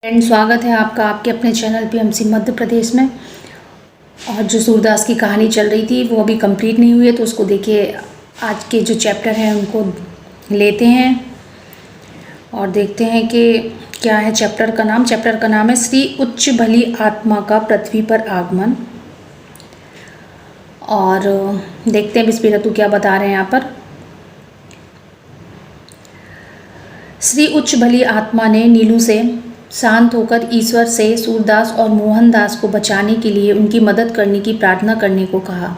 Friend, स्वागत है आपका आपके अपने चैनल पीएमसी मध्य प्रदेश में। और जो सूरदास की कहानी चल रही थी वो अभी कंप्लीट नहीं हुई है, तो उसको देखिए। आज के जो चैप्टर हैं उनको लेते हैं और देखते हैं कि क्या है चैप्टर का नाम। चैप्टर का नाम है श्री उच्च भली आत्मा का पृथ्वी पर आगमन। और देखते हैं विस्पिरतु क्या बता रहे हैं यहाँ पर। श्री उच्च भली आत्मा ने नीलू से शांत होकर ईश्वर से सूरदास और मोहनदास को बचाने के लिए उनकी मदद करने की प्रार्थना करने को कहा।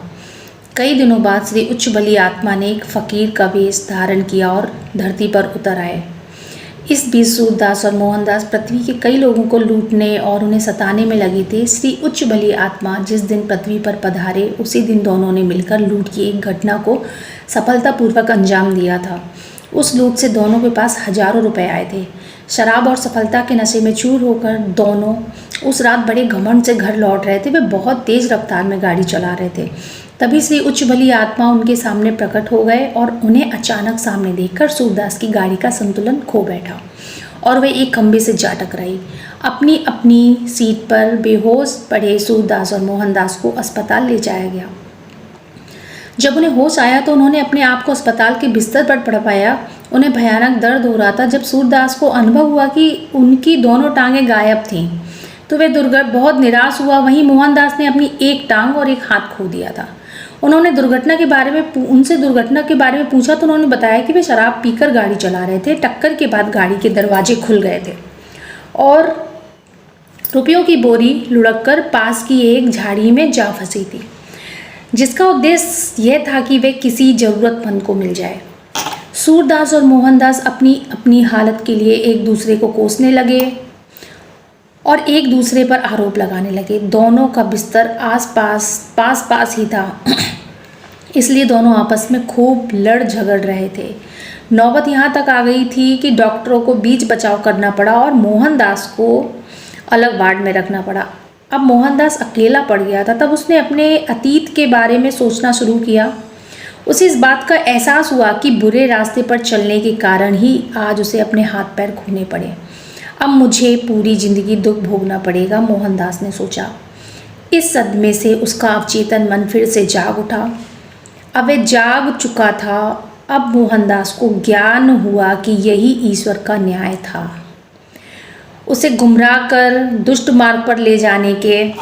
कई दिनों बाद श्री उच्च भली आत्मा ने एक फकीर का वेश धारण किया और धरती पर उतर आए। इस बीच सूरदास और मोहनदास पृथ्वी के कई लोगों को लूटने और उन्हें सताने में लगे थे। श्री उच्च भली आत्मा जिस दिन पृथ्वी पर पधारे उसी दिन दोनों ने मिलकर लूट की एक घटना को सफलतापूर्वक अंजाम दिया था। उस लूट से दोनों के पास हजारों रुपए आए थे। शराब और सफलता के नशे में चूर होकर दोनों उस रात बड़े घमंड से घर लौट रहे थे। वे बहुत तेज रफ्तार में गाड़ी चला रहे थे। तभी श्री उच्च भली आत्मा उनके सामने प्रकट हो गए और उन्हें अचानक सामने देखकर सूरदास की गाड़ी का संतुलन खो बैठा और वे एक खंभे से जा टकराई। अपनी अपनी सीट पर बेहोश पड़े सूरदास और मोहनदास को अस्पताल ले जाया गया। जब उन्हें होश आया तो उन्होंने अपने आप को अस्पताल के बिस्तर पर पड़ पाया। उन्हें भयानक दर्द हो रहा था। जब सूरदास को अनुभव हुआ कि उनकी दोनों टांगें गायब थीं तो वे बहुत निराश हुआ। वहीं मोहनदास ने अपनी एक टांग और एक हाथ खो दिया था। उन्होंने दुर्घटना के बारे में पूछा तो उन्होंने बताया कि वे शराब पीकर गाड़ी चला रहे थे। टक्कर के बाद गाड़ी के दरवाजे खुल गए थे और रुपयों की बोरी लुढ़ककर पास की एक झाड़ी में जा फंसी थी, जिसका उद्देश्य यह था कि वे किसी जरूरतमंद को मिल जाए। सूरदास और मोहनदास अपनी अपनी हालत के लिए एक दूसरे को कोसने लगे और एक दूसरे पर आरोप लगाने लगे। दोनों का बिस्तर पास ही था, इसलिए दोनों आपस में खूब लड़ झगड़ रहे थे। नौबत यहाँ तक आ गई थी कि डॉक्टरों को बीच बचाव करना पड़ा और मोहनदास को अलग वार्ड में रखना पड़ा। अब मोहनदास अकेला पड़ गया था। तब उसने अपने अतीत के बारे में सोचना शुरू किया। उसे इस बात का एहसास हुआ कि बुरे रास्ते पर चलने के कारण ही आज उसे अपने हाथ पैर खोने पड़े। अब मुझे पूरी जिंदगी दुख भोगना पड़ेगा, मोहनदास ने सोचा। इस सदमे से उसका अवचेतन मन फिर से जाग उठा। अब वह जाग चुका था। अब मोहनदास को ज्ञान हुआ कि यही ईश्वर का न्याय था। उसे गुमराह कर दुष्ट मार्ग पर ले जाने के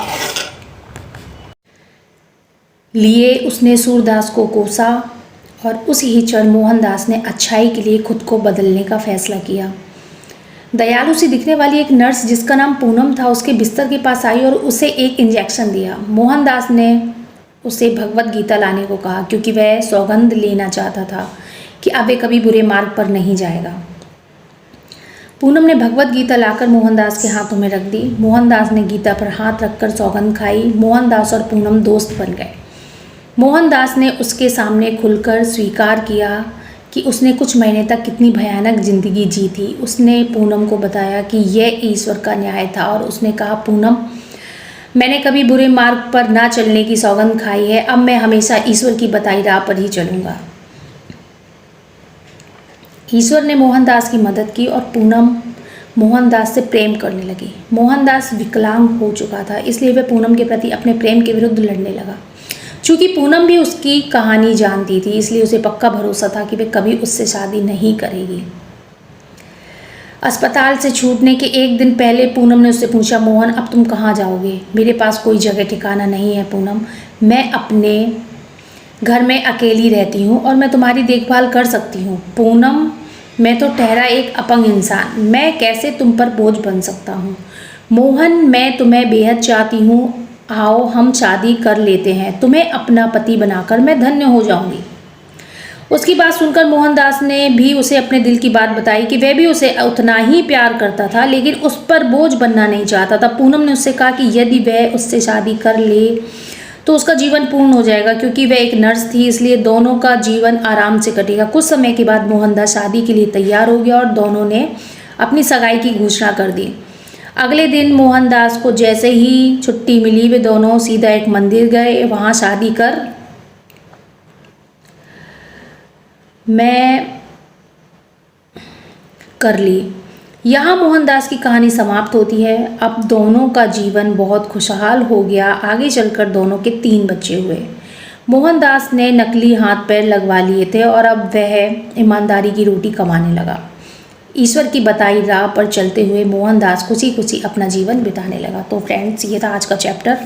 लिए उसने सूरदास को कोसा और उसी ही क्षण मोहनदास ने अच्छाई के लिए खुद को बदलने का फैसला किया। दयालु सी दिखने वाली एक नर्स जिसका नाम पूनम था उसके बिस्तर के पास आई और उसे एक इंजेक्शन दिया। मोहनदास ने उसे भगवत गीता लाने को कहा क्योंकि वह सौगंध लेना चाहता था कि अब वे कभी बुरे मार्ग पर नहीं जाएगा। पूनम ने भगवत गीता लाकर मोहनदास के हाथों में रख दी। मोहनदास ने गीता पर हाथ रखकर सौगंध खाई। मोहनदास और पूनम दोस्त बन गए। मोहनदास ने उसके सामने खुलकर स्वीकार किया कि उसने कुछ महीने तक कितनी भयानक जिंदगी जी थी। उसने पूनम को बताया कि यह ईश्वर का न्याय था और उसने कहा, पूनम, मैंने कभी बुरे मार्ग पर ना चलने की सौगंध खाई है। अब मैं हमेशा ईश्वर की बताई राह पर ही चलूँगा। ईश्वर ने मोहनदास की मदद की और पूनम मोहनदास से प्रेम करने लगी। मोहनदास विकलांग हो चुका था, इसलिए वह पूनम के प्रति अपने प्रेम के विरुद्ध लड़ने लगा। चूँकि पूनम भी उसकी कहानी जानती थी, इसलिए उसे पक्का भरोसा था कि वह कभी उससे शादी नहीं करेगी। अस्पताल से छूटने के एक दिन पहले पूनम ने उससे पूछा, मोहन, अब तुम कहाँ जाओगे? मेरे पास कोई जगह ठिकाना नहीं है पूनम। मैं अपने घर में अकेली रहती हूँ और मैं तुम्हारी देखभाल कर सकती हूँ। पूनम, मैं तो ठहरा एक अपंग इंसान, मैं कैसे तुम पर बोझ बन सकता हूँ? मोहन, मैं तुम्हें बेहद चाहती हूँ। आओ हम शादी कर लेते हैं। तुम्हें अपना पति बनाकर मैं धन्य हो जाऊंगी। उसकी बात सुनकर मोहनदास ने भी उसे अपने दिल की बात बताई कि वह भी उसे उतना ही प्यार करता था, लेकिन उस पर बोझ बनना नहीं चाहता था। पूनम ने उससे कहा कि यदि वह उससे शादी कर ले तो उसका जीवन पूर्ण हो जाएगा। क्योंकि वह एक नर्स थी, इसलिए दोनों का जीवन आराम से कटेगा। कुछ समय के बाद मोहनदास शादी के लिए तैयार हो गया और दोनों ने अपनी सगाई की घोषणा कर दी। अगले दिन मोहनदास को जैसे ही छुट्टी मिली वे दोनों सीधा एक मंदिर गए। वहाँ शादी कर ली। यहाँ मोहनदास की कहानी समाप्त होती है। अब दोनों का जीवन बहुत खुशहाल हो गया। आगे चलकर दोनों के 3 बच्चे हुए। मोहनदास ने नकली हाथ पैर लगवा लिए थे और अब वह ईमानदारी की रोटी कमाने लगा। ईश्वर की बताई राह पर चलते हुए मोहनदास खुशी खुशी अपना जीवन बिताने लगा। तो फ्रेंड्स, ये था आज का चैप्टर।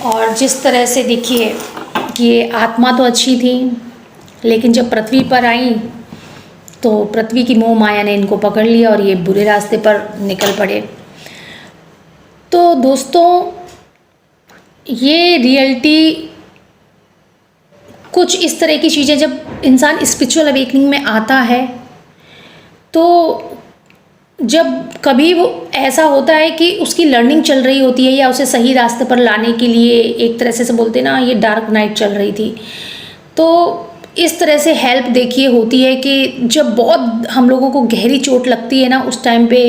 और जिस तरह से देखिए कि ये आत्मा तो अच्छी थी, लेकिन जब पृथ्वी पर आई तो पृथ्वी की मोह माया ने इनको पकड़ लिया और ये बुरे रास्ते पर निकल पड़े। तो दोस्तों, ये रियलिटी कुछ इस तरह की चीज़ें, जब इंसान स्पिरिचुअल अवेकनिंग में आता है तो जब कभी वो ऐसा होता है कि उसकी लर्निंग चल रही होती है या उसे सही रास्ते पर लाने के लिए, एक तरह से बोलते ना, ये डार्क नाइट चल रही थी, तो इस तरह से हेल्प देखिए होती है कि जब बहुत हम लोगों को गहरी चोट लगती है ना, उस टाइम पे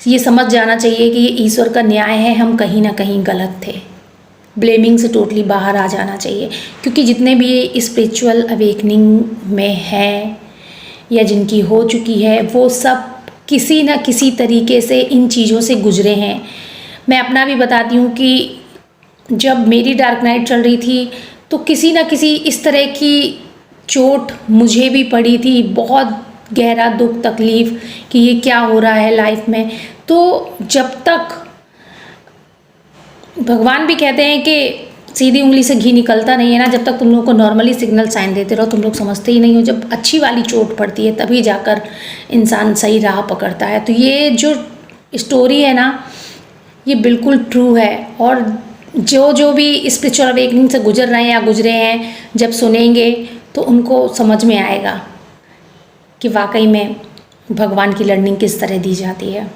ये समझ जाना चाहिए कि ये ईश्वर का न्याय है, हम कहीं ना कहीं गलत थे। ब्लेमिंग से टोटली बाहर आ जाना चाहिए, क्योंकि जितने भी ये स्पिरिचुअल अवेकनिंग में हैं या जिनकी हो चुकी है, वो सब किसी न किसी तरीके से इन चीज़ों से गुजरे हैं। मैं अपना भी बताती हूँ कि जब मेरी डार्क नाइट चल रही थी तो किसी न किसी इस तरह की चोट मुझे भी पड़ी थी, बहुत गहरा दुख तकलीफ़ कि ये क्या हो रहा है लाइफ में। तो जब तक भगवान भी कहते हैं कि सीधी उंगली से घी निकलता नहीं है ना, जब तक तुम लोगों को नॉर्मली सिग्नल साइन देते रहो, तुम लोग समझते ही नहीं हो। जब अच्छी वाली चोट पड़ती है तभी जाकर इंसान सही राह पकड़ता है। तो ये जो स्टोरी है ना, ये बिल्कुल ट्रू है। और जो भी स्पिरिचुअल अवेकनिंग से गुजर रहे हैं या गुजरे हैं, जब सुनेंगे तो उनको समझ में आएगा कि वाकई में भगवान की लर्निंग किस तरह दी जाती है।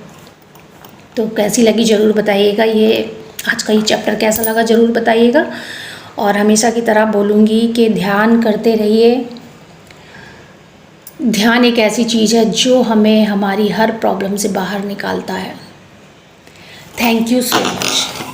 तो कैसी लगी ज़रूर बताइएगा। ये आज का ये चैप्टर कैसा लगा ज़रूर बताइएगा। और हमेशा की तरह बोलूँगी कि ध्यान करते रहिए। ध्यान एक ऐसी चीज़ है जो हमें हमारी हर प्रॉब्लम से बाहर निकालता है। Thank you so much.